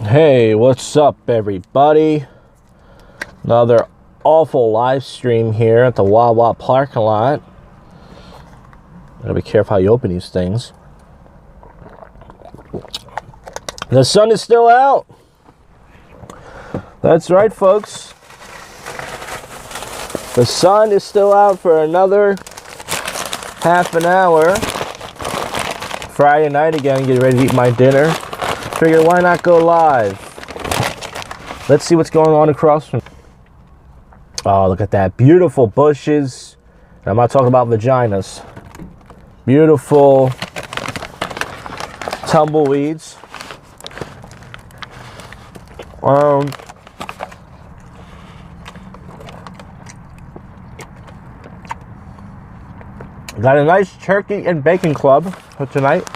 Hey, what's up, everybody? Another awful live stream here at the Wawa Parking Lot. Gotta be careful how you open these things. The sun is still out. That's right, folks. The sun is still out for another half an hour. Friday night again, getting ready to eat my dinner. Figured, why not go live? Let's see what's going on across from. Oh, look at that. Beautiful bushes. I'm not talking about vaginas. Beautiful tumbleweeds. Got a nice turkey and bacon club for tonight.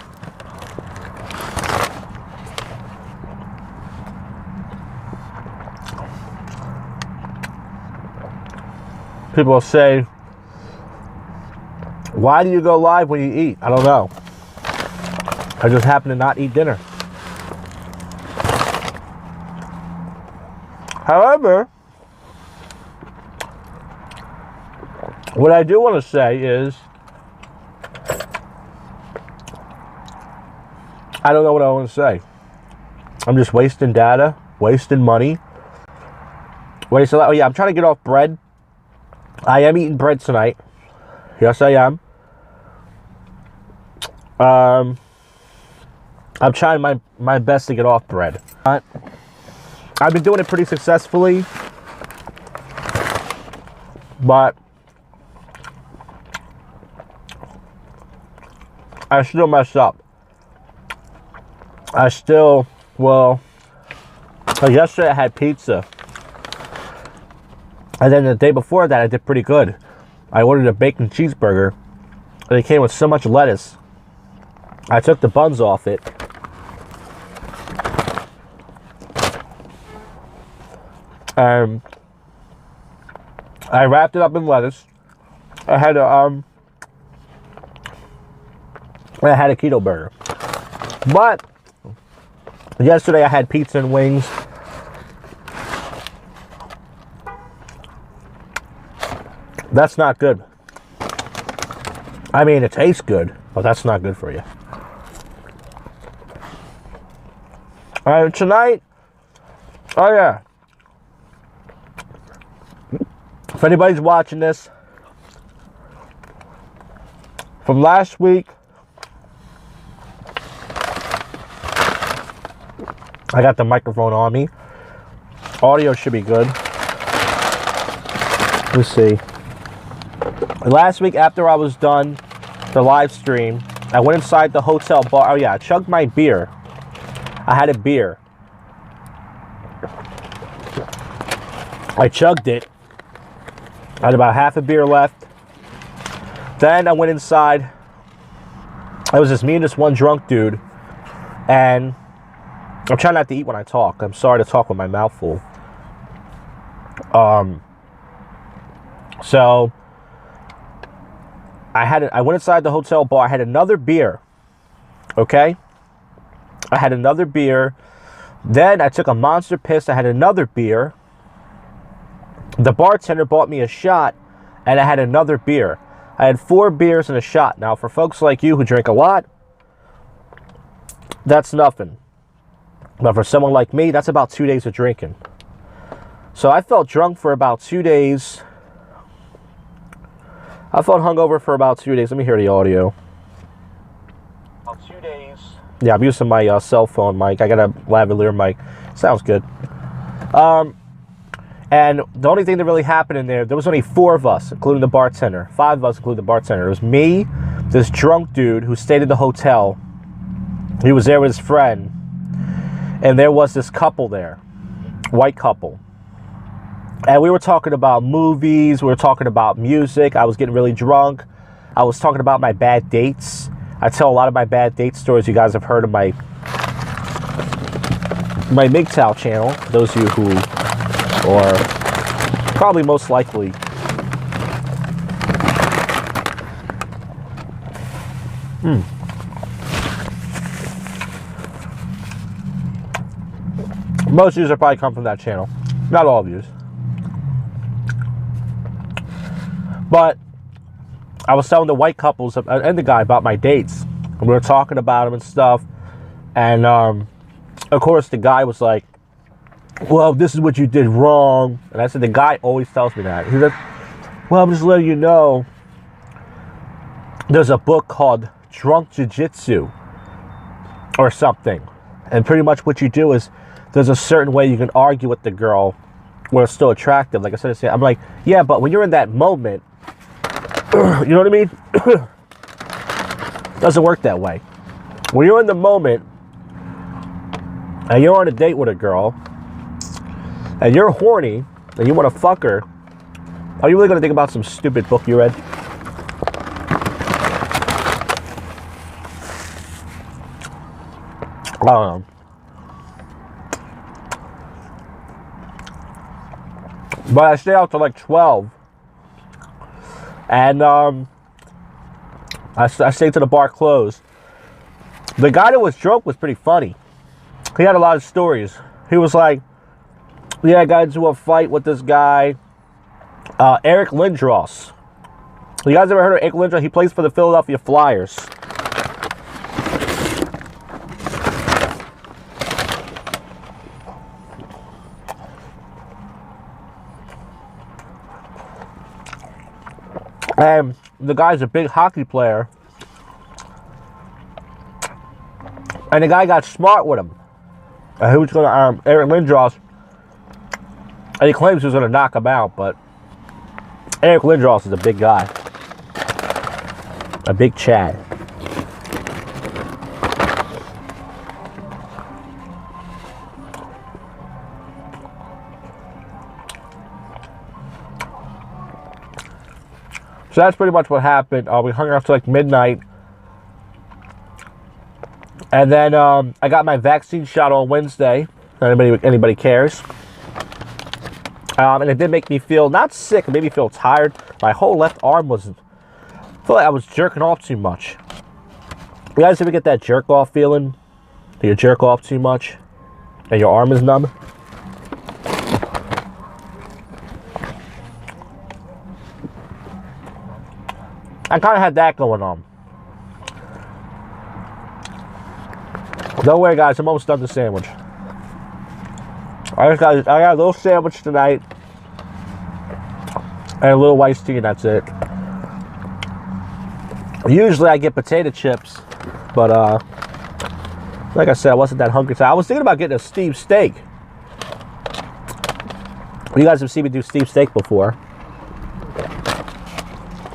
People say, why do you go live when you eat? I don't know. I just happen to not eat dinner. However, what I do want to say is, I don't know what I want to say. I'm just wasting data, wasting money. Oh yeah, I'm trying to get off bread. I am eating bread tonight. Yes, I am. I'm trying my best to get off bread. I've been doing it pretty successfully, but I still mess up. Yesterday I had pizza. And then the day before that, I did pretty good. I ordered a bacon cheeseburger, and it came with so much lettuce. I took the buns off it. I wrapped it up in lettuce. I had a keto burger. But yesterday I had pizza and wings. That's not good. I mean, it tastes good, but that's not good for you. Tonight, oh yeah. If anybody's watching this, from last week, I got the microphone on me. Audio should be good. Let's see. Last week, after I was done the live stream, I went inside the hotel bar. Oh yeah, I chugged my beer. I had a beer. I chugged it. I had about half a beer left. Then I went inside. It was just me and this one drunk dude. And I'm trying not to eat when I talk. I'm sorry to talk with my mouth full. So I went inside the hotel bar. I had another beer. Okay? I had another beer. Then I took a monster piss. I had another beer. The bartender bought me a shot, and I had another beer. I had 4 beers and a shot. Now, for folks like you who drink a lot, that's nothing. But for someone like me, that's about 2 days of drinking. So I felt drunk for about 2 days. I felt hungover for about 2 days. Let me hear the audio. About 2 days. Yeah, I'm using my cell phone mic. I got a lavalier mic. Sounds good. And the only thing that really happened in there was only 4 of us, including the bartender. 5 of us, including the bartender. It was me, this drunk dude who stayed at the hotel. He was there with his friend. And there was this couple there. White couple. And we were talking about movies. We were talking about music. I was getting really drunk. I was talking about my bad dates. I tell a lot of my bad date stories. You guys have heard of my MGTOW channel. Those of you who are probably most likely Most views are probably come from that channel. Not all views. But I was telling the white couples and the guy about my dates. And we were talking about them and stuff. And of course the guy was like, well, this is what you did wrong. And I said, the guy always tells me that. He said, well, I'm just letting you know, there's a book called Drunk Jiu-Jitsu or something. And pretty much what you do is, there's a certain way you can argue with the girl where it's still attractive. Like I said, I'm like, yeah, but when you're in that moment, you know what I mean? Doesn't work that way. When you're in the moment and you're on a date with a girl and you're horny and you want to fuck her, are you really going to think about some stupid book you read? I don't know. But I stayed out till like 12. And I stayed till the bar closed. The guy that was drunk was pretty funny. He had a lot of stories. He was like, yeah, I got into a fight with this guy, Eric Lindros. You guys ever heard of Eric Lindros? He plays for the Philadelphia Flyers. And the guy's a big hockey player. And the guy got smart with him. He was going to, Eric Lindros, and he claims he was going to knock him out, but Eric Lindros is a big guy. A big Chad. So that's pretty much what happened. We hung out till like midnight. And then I got my vaccine shot on Wednesday. Anybody cares. And it did make me feel, not sick, it made me feel tired. My whole left arm I feel like I was jerking off too much. You guys ever get that jerk off feeling? Do you jerk off too much? And your arm is numb? I kind of had that going on. Don't worry, guys. I'm almost done the sandwich. I got a little sandwich tonight. And a little iced tea, and that's it. Usually I get potato chips. But, like I said, I wasn't that hungry. So I was thinking about getting a steamed steak. You guys have seen me do steamed steak before.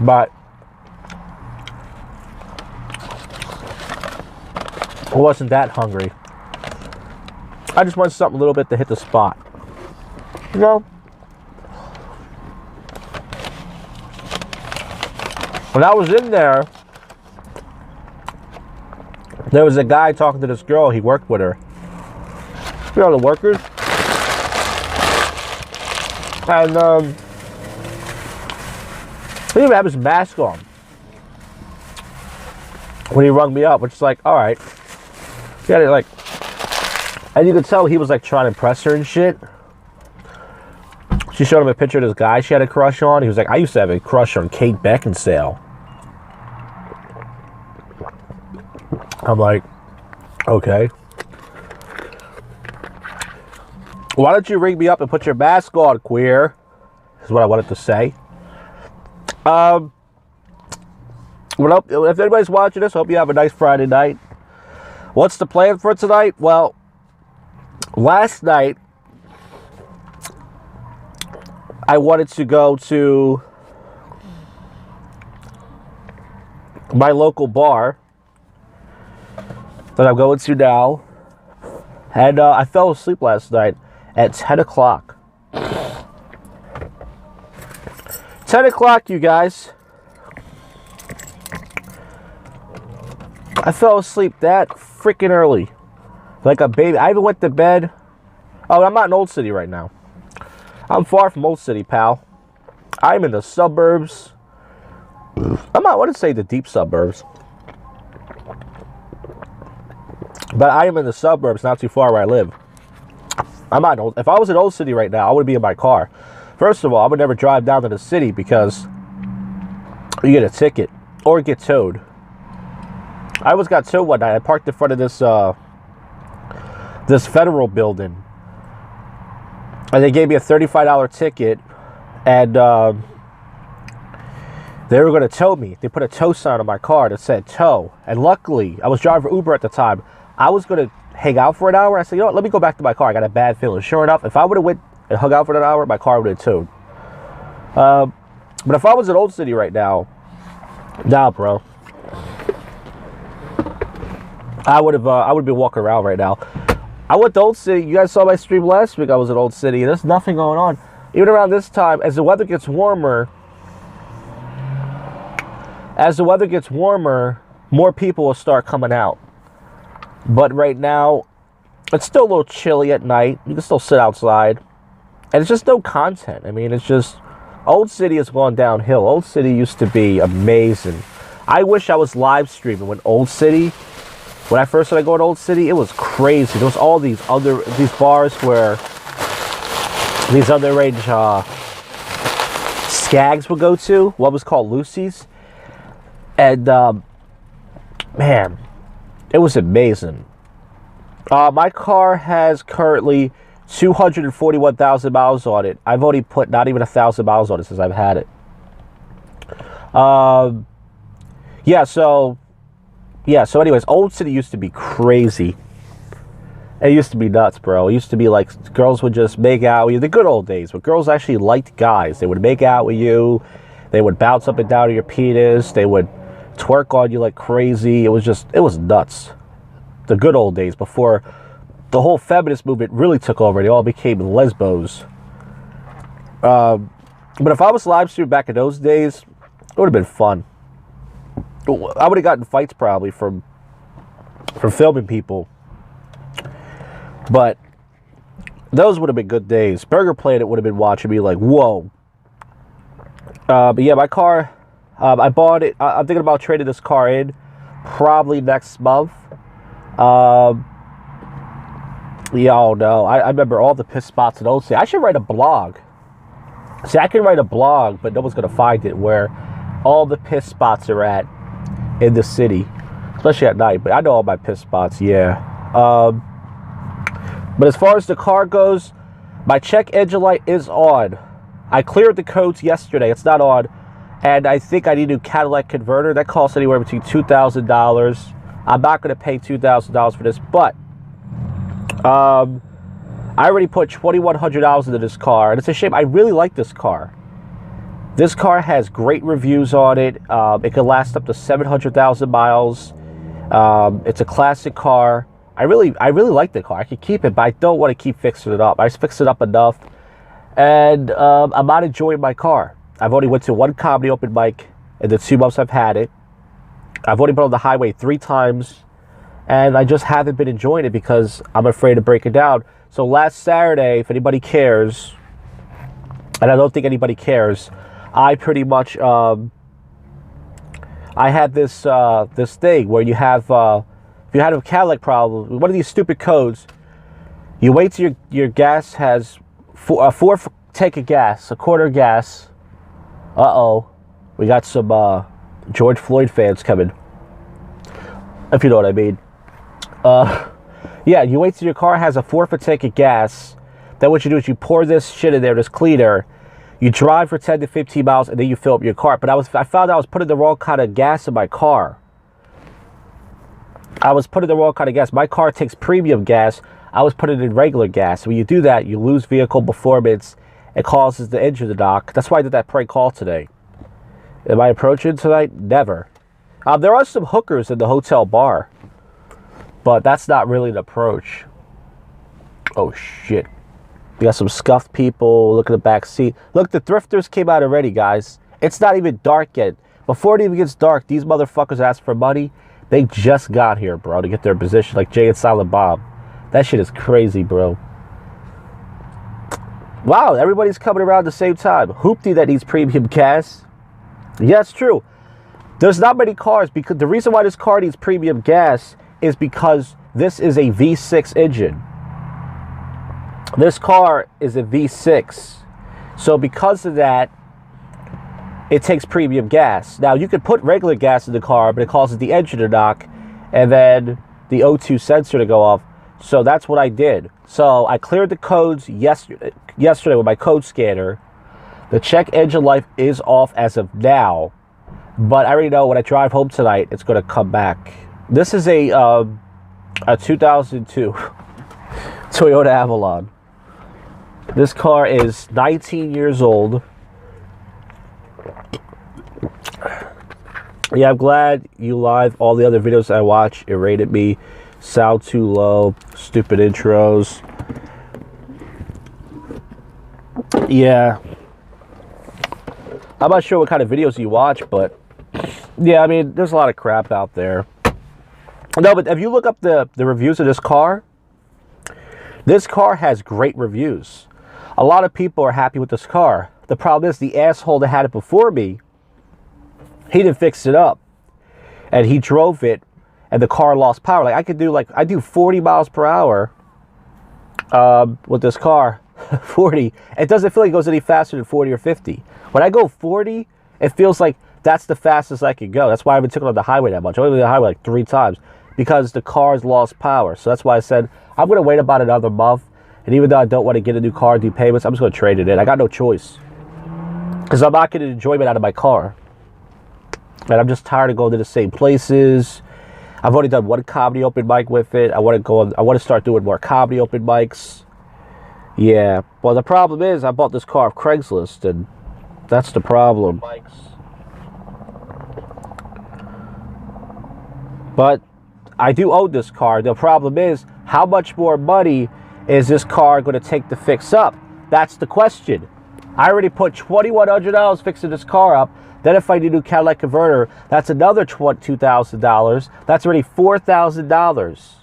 But I wasn't that hungry. I just wanted something a little bit to hit the spot. You know? When I was in there, there was a guy talking to this girl. He worked with her. You know, the workers. And he didn't even have his mask on when he rung me up, which is like, all right. Yeah, like, and you could tell he was like trying to impress her and shit. She showed him a picture of this guy she had a crush on. He was like, I used to have a crush on Kate Beckinsale. I'm like, okay. Why don't you ring me up and put your mask on, queer? Is what I wanted to say. Well, if anybody's watching this, hope you have a nice Friday night. What's the plan for tonight? Well, last night, I wanted to go to my local bar that I'm going to now. And I fell asleep last night at 10 o'clock. 10 o'clock, you guys. I fell asleep that freaking early. Like a baby. I even went to bed. Oh, I'm not in Old City right now. I'm far from Old City, pal. I'm in the suburbs. I'm not, I wouldn't say the deep suburbs. But I am in the suburbs, not too far where I live. I'm not old. If I was in Old City right now, I would be in my car. First of all, I would never drive down to the city because you get a ticket or get towed. I almost got towed one night. I parked in front of this federal building, and they gave me a $35 ticket, and they were going to tow me. They put a tow sign on my car that said tow, and luckily, I was driving Uber at the time. I was going to hang out for an hour. I said, you know what, let me go back to my car. I got a bad feeling. Sure enough, if I would have went and hung out for an hour, my car would have towed. But if I was in Old City right now, nah, bro, I would have been walking around right now. I went to Old City. You guys saw my stream last week. I was in Old City. There's nothing going on. Even around this time, as the weather gets warmer, more people will start coming out. But right now, it's still a little chilly at night. You can still sit outside. And it's just no content. I mean, it's just, Old City has gone downhill. Old City used to be amazing. I wish I was live streaming when I first started going to Old City, it was crazy. There was all these bars where these underage skags would go to. What was called Lucy's. And, man, it was amazing. My car has currently 241,000 miles on it. I've only put not even 1,000 miles on it since I've had it. So anyways, Old City used to be crazy. It used to be nuts, bro. It used to be like girls would just make out with you. The good old days, but girls actually liked guys. They would make out with you. They would bounce up and down to your penis. They would twerk on you like crazy. It was nuts. The good old days before the whole feminist movement really took over. They all became lesbos. But if I was live streaming back in those days, it would have been fun. I would have gotten fights probably from filming people. But those would have been good days. Burger Planet would have been watching me like, whoa. But yeah, my car, I bought it. I'm thinking about trading this car in probably next month. Yeah, oh no. I remember all the piss spots in Old City. I should write a blog. See, I can write a blog, but no one's going to find it, where all the piss spots are at in the city, especially at night. But I know all my piss spots, yeah. But as far as the car goes, my check engine light is on. I cleared the codes yesterday. It's not on. And I think I need a new catalytic converter. That costs anywhere between $2,000. I'm not going to pay $2,000 for this, but I already put $2,100 into this car. And it's a shame. I really like this car. This car has great reviews on it. It can last up to 700,000 miles. It's a classic car. I really like the car. I could keep it, but I don't want to keep fixing it up. I just fixed it up enough, and I'm not enjoying my car. I've only went to one comedy open mic in the 2 months I've had it. I've only been on the highway 3 times, and I just haven't been enjoying it because I'm afraid to break it down. So last Saturday, if anybody cares, and I don't think anybody cares, I pretty much I had this this thing where you have if you had a catalytic problem, one of these stupid codes, you wait till your gas has a fourth tank of gas, a quarter of gas. We got some George Floyd fans coming, if you know what I mean. Yeah, you wait till your car has a fourth of a tank of gas. Then what you do is you pour this shit in there, this cleaner. You drive for 10 to 15 miles, and then you fill up your car. But I found out I was putting the wrong kind of gas in my car. I was putting the wrong kind of gas. My car takes premium gas. I was putting in regular gas. When you do that, you lose vehicle performance. It causes the engine to knock. That's why I did that prank call today. Am I approaching tonight? Never. There are some hookers in the hotel bar, but that's not really an approach. Oh, shit. We got some scuffed people. Look at the back seat. Look, the thrifters came out already, guys. It's not even dark yet. Before it even gets dark, these motherfuckers ask for money. They just got here, bro, to get their position, like Jay and Silent Bob. That shit is crazy, bro. Wow, everybody's coming around at the same time. Hoopty that needs premium gas. Yeah, it's true. There's not many cars, because the reason why this car needs premium gas is because this is a V6 engine. This car is a V6. So because of that, it takes premium gas. Now, you could put regular gas in the car, but it causes the engine to knock and then the O2 sensor to go off. So that's what I did. So I cleared the codes yesterday with my code scanner. The check engine light is off as of now, but I already know when I drive home tonight, it's going to come back. This is a 2002 Toyota Avalon. This car is 19 years old. Yeah, I'm glad you live all the other videos I watch. It rated me. Sound too low. Stupid intros. Yeah. I'm not sure what kind of videos you watch, but yeah, I mean, there's a lot of crap out there. No, but if you look up the reviews of this car has great reviews. A lot of people are happy with this car. The problem is the asshole that had it before me, he didn't fix it up. And he drove it, and the car lost power. I do 40 miles per hour with this car. 40. It doesn't feel like it goes any faster than 40 or 50. When I go 40, it feels like that's the fastest I can go. That's why I haven't taken it on the highway that much. I went on the highway like 3 times because the car's lost power. So that's why I said I'm going to wait about another month. And even though I don't want to get a new car and do payments, I'm just going to trade it in. I got no choice. Because I'm not getting enjoyment out of my car. And I'm just tired of going to the same places. I've only done one comedy open mic with it. I want to start doing more comedy open mics. Yeah. Well, the problem is I bought this car off Craigslist, and that's the problem. But I do own this car. The problem is, how much more money is this car going to take to fix up? That's the question. I already put $2,100 fixing this car up. Then if I need a new Cadillac converter, that's another $2,000. That's already $4,000.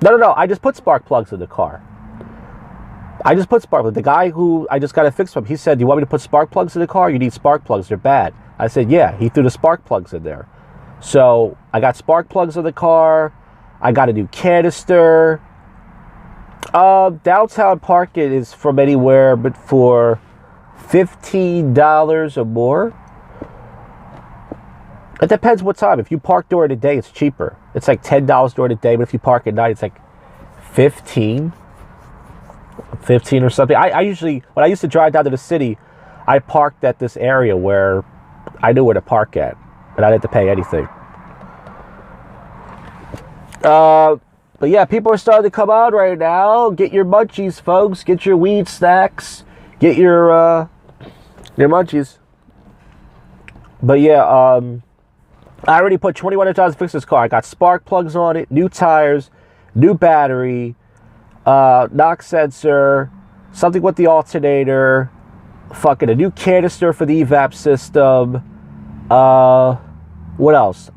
No. I just put spark plugs in the car. I just put spark plugs. The guy who I just got it fixed from, he said, "Do you want me to put spark plugs in the car? You need spark plugs. They're bad." I said, "Yeah." He threw the spark plugs in there. So I got spark plugs in the car. I got a new canister. Downtown parking is from anywhere but for $15 or more. It depends what time. If you park during the day, it's cheaper. It's like $10 during the day, but if you park at night, it's like 15 or something. I usually, when I used to drive down to the city, I parked at this area where I knew where to park at, and I didn't have to pay anything. But yeah, people are starting to come out right now. Get your munchies, folks. Get your weed snacks. Get your munchies. But yeah, I already put $2,100 to fix this car. I got spark plugs on it, new tires, new battery, knock sensor, something with the alternator, fucking a new canister for the evap system. What else?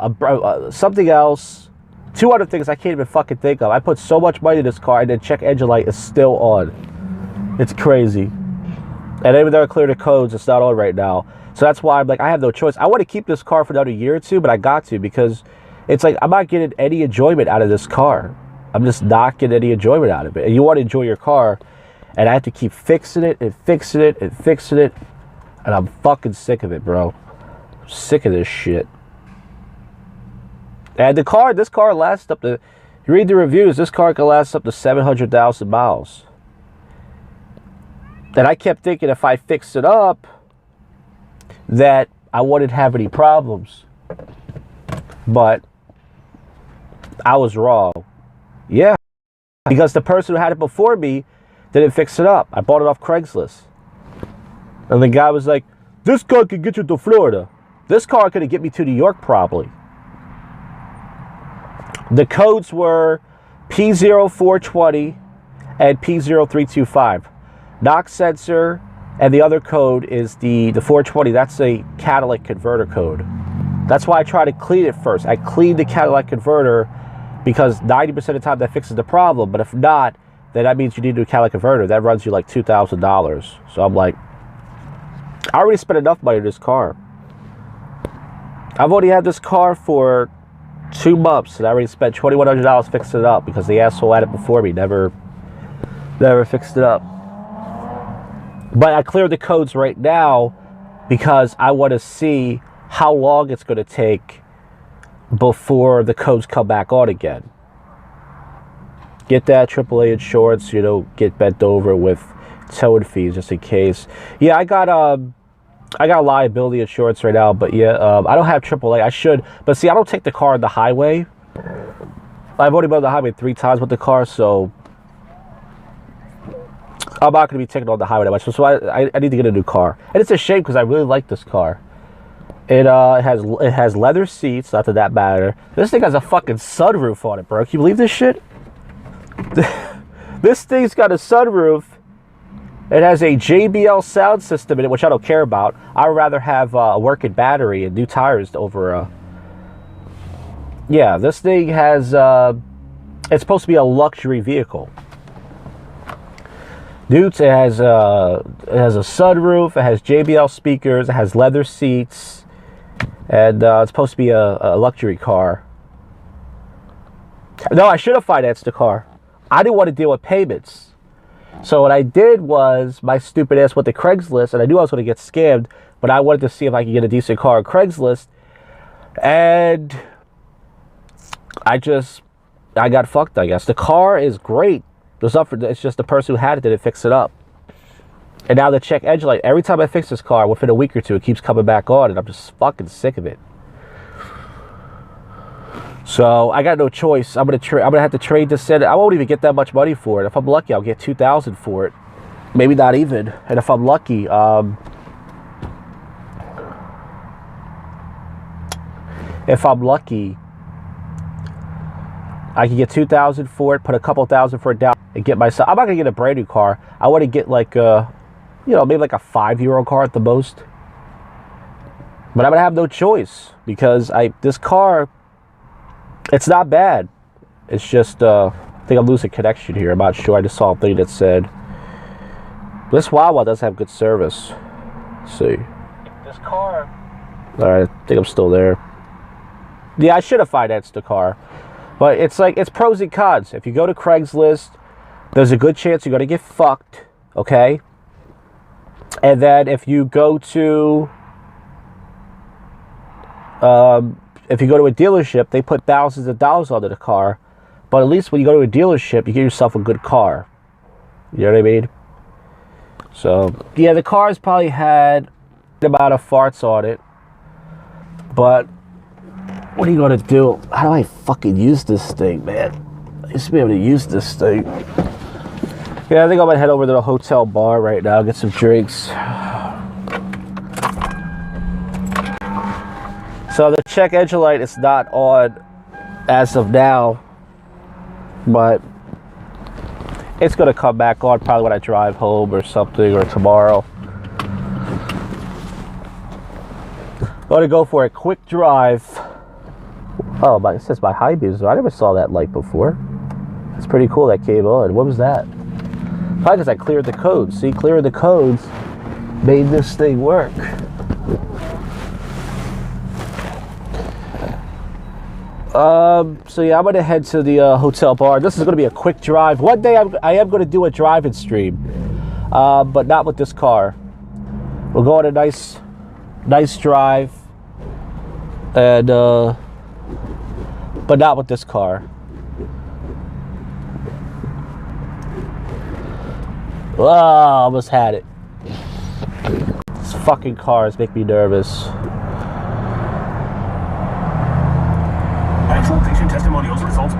Something else. 2 other things I can't even fucking think of. I put so much money in this car, and then check engine light is still on. It's crazy. And even though I cleared the codes, it's not on right now. So that's why I'm like, I have no choice. I want to keep this car for another year or two, but I got to, because it's like I'm not getting any enjoyment out of this car. I'm just not getting any enjoyment out of it. And you want to enjoy your car, and I have to keep fixing it and fixing it and fixing it. And I'm fucking sick of it, bro. I'm sick of this shit. And this car lasts up to, you read the reviews, this car can last up to 700,000 miles. And I kept thinking if I fixed it up, that I wouldn't have any problems. But I was wrong. Yeah. Because the person who had it before me didn't fix it up. I bought it off Craigslist. And the guy was like, "This car could get you to Florida. This car could get me to New York probably." The codes were P0420 and P0325. Knock sensor, and the other code is the 420. That's a catalytic converter code. That's why I try to clean it first. I clean the catalytic converter because 90% of the time that fixes the problem. But if not, then that means you need a new catalytic converter. That runs you like $2,000. So I'm like, I already spent enough money on this car. I've only had this car for 2 months, and I already spent $2,100 fixing it up because the asshole had it before me never Never fixed it up. But I cleared the codes right now because I want to see how long it's going to take before the codes come back on again. Get that AAA insurance, you know, get bent over with towing fees just in case. Yeah, I got liability insurance right now, but yeah, I don't have AAA. I should, but see, I don't take the car on the highway. I've only been on the highway 3 times with the car, so I'm not going to be taking on the highway that much. So I need to get a new car, and it's a shame because I really like this car. It has leather seats. Not that matter. This thing has a fucking sunroof on it, bro. Can you believe this shit? This thing's got a sunroof. It has a JBL sound system in it, which I don't care about. I'd rather have a working battery and new tires over. Yeah, this thing has. It's supposed to be a luxury vehicle. Dudes, it has a sunroof. It has JBL speakers. It has leather seats. And it's supposed to be a luxury car. No, I should have financed the car. I didn't want to deal with payments. So what I did was, my stupid ass went to Craigslist, and I knew I was going to get scammed, but I wanted to see if I could get a decent car on Craigslist. And I got fucked, I guess. The car is great. It's just the person who had it didn't fix it up. And now the check engine light, every time I fix this car, within a week or two, it keeps coming back on, and I'm just fucking sick of it. So I got no choice. I'm gonna have to trade this in. I won't even get that much money for it. If I'm lucky, I'll get $2,000 for it. Maybe not even. And if I'm lucky, I can get $2,000 for it, put a couple thousand for it down, and get myself. I'm not gonna get a brand new car. I want to get like maybe like a 5-year-old car at the most. But I'm gonna have no choice because this car, it's not bad. It's just I think I'm losing connection here. I'm not sure. I just saw a thing that said this Wawa does have good service. Let's see. This car. All right, I think I'm still there. Yeah, I should have financed the car. But it's pros and cons. If you go to Craigslist, there's a good chance you're going to get fucked, okay? And then if you go to a dealership, they put thousands of dollars onto the car. But at least when you go to a dealership, you get yourself a good car. You know what I mean? So, yeah, the car's probably had a amount of farts on it. But what are you gonna do? How do I fucking use this thing, man? I used to be able to use this thing. Yeah, I think I'm gonna head over to the hotel bar right now, get some drinks. So the check engine light is not on as of now, but it's gonna come back on probably when I drive home or something, or tomorrow. I'm gonna go for a quick drive. Oh, it says my high beams. I never saw that light before. It's pretty cool that came on. What was that? Probably because I cleared the codes. See, clearing the codes made this thing work. So yeah, I'm gonna head to the hotel bar. This is gonna be a quick drive. One day I am gonna do a drive-in stream, but not with this car. We'll go on a nice drive, and but not with this car. Oh, almost had it. These fucking cars make me nervous. Actual patient testimonials results.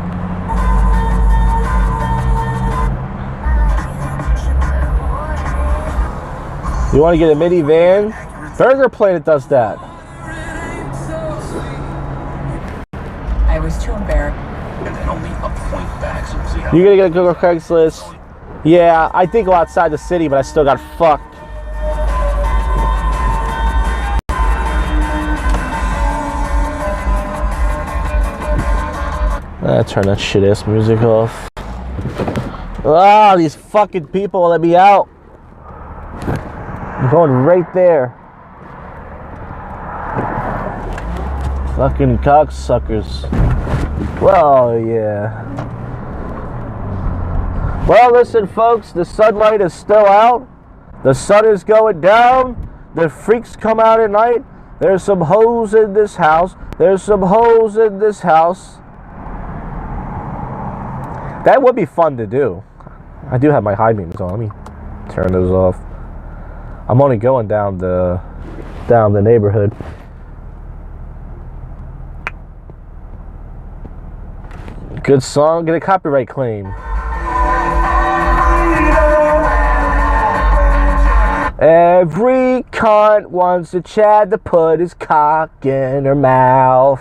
You want to get a minivan? Burger Planet does that. I was too embarrassed. And then only a point back, so we'll see how. You're gonna get a Google Craigslist. Yeah, I did go outside the city, but I still got fucked. Turn that shit ass music off. Ah, these fucking people let me out. I'm going right there. Fucking cocksuckers. Well, yeah. Well, listen, folks, the sunlight is still out. The sun is going down. The freaks come out at night. There's some hoes in this house. There's some hoes in this house. That would be fun to do. I do have my high beams on. Let me turn those off. I'm only going down the neighborhood. Good song. Get a copyright claim. Every cunt wants a Chad to put his cock in her mouth.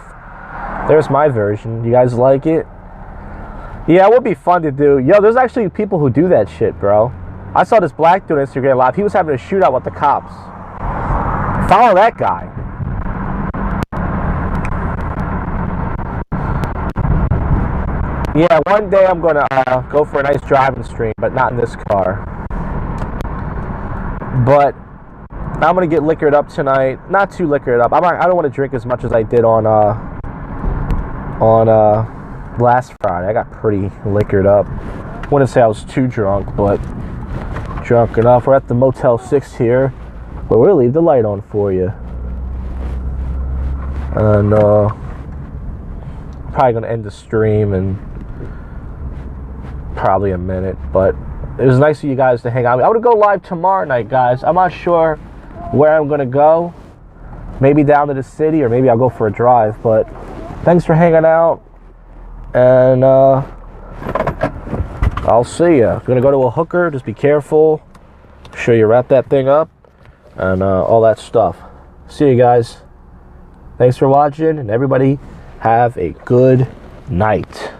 There's my version. You guys like it? Yeah, it would be fun to do. Yo, there's actually people who do that shit, bro. I saw this black dude on Instagram Live. He was having a shootout with the cops. Follow that guy. Yeah, one day I'm going to go for a nice driving stream, but not in this car. But I'm going to get liquored up tonight. Not too liquored up. I don't want to drink as much as I did on last Friday. I got pretty liquored up. I wouldn't say I was too drunk, but drunk enough. We're at the Motel 6 here, but we'll leave the light on for you. And probably going to end the stream in probably a minute, but it was nice of you guys to hang out. I would go live tomorrow night, guys. I'm not sure where I'm going to go. Maybe down to the city, or maybe I'll go for a drive, but thanks for hanging out. And I'll see ya. If you're gonna go to a hooker, just be careful. Show you wrap that thing up and all that stuff. See you guys. Thanks for watching, and everybody have a good night.